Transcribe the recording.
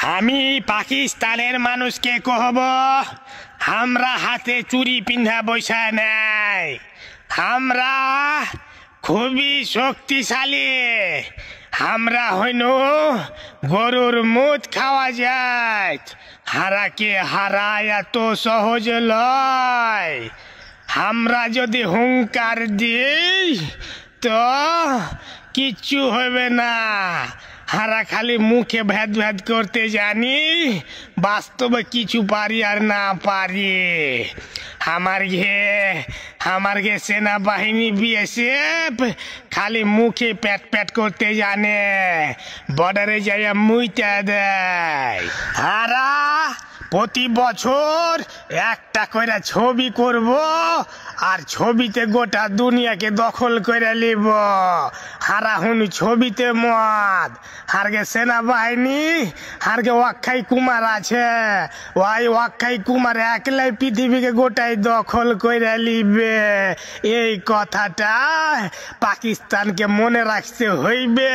আমি পাকিস্তানের মানুষকে কহব আমরা হাতে চুরি পিন্ধা বৈশা নাই, আমরা খুবই শক্তিশালী। আমরা হইন গরুর মুদ খাওয়া যায়, হারাকে হারায় এত সহজ লয়। আমরা যদি হুঙ্কার দিই তো কিচ্ছু হবে না, হারা খালি মুখে ভেদ ভেদ করতে জানি, বাস্তবে কিছু পারি আর না পারি। আমার গে সেনাবাহিনী বিএসএফ খালি মুখে প্যাট প্যাট করতে জানে, বর্ডারে যাইয়া মুইটা দেয়। হারা প্রতি বছর একটা করে ছবি করব, আর ছবিতে গোটা দুনিয়াকে দখল করে নিব। হারা হুনি ছবিতে মদ, হারগে সেনাবাহিনী, হারগে অক্ষয় কুমার আছে, ওই অক্ষয় কুমার একলাই পৃথিবীকে গোটাই দখল করে নিবে। এই কথাটা পাকিস্তানকে মনে রাখতে হইবে।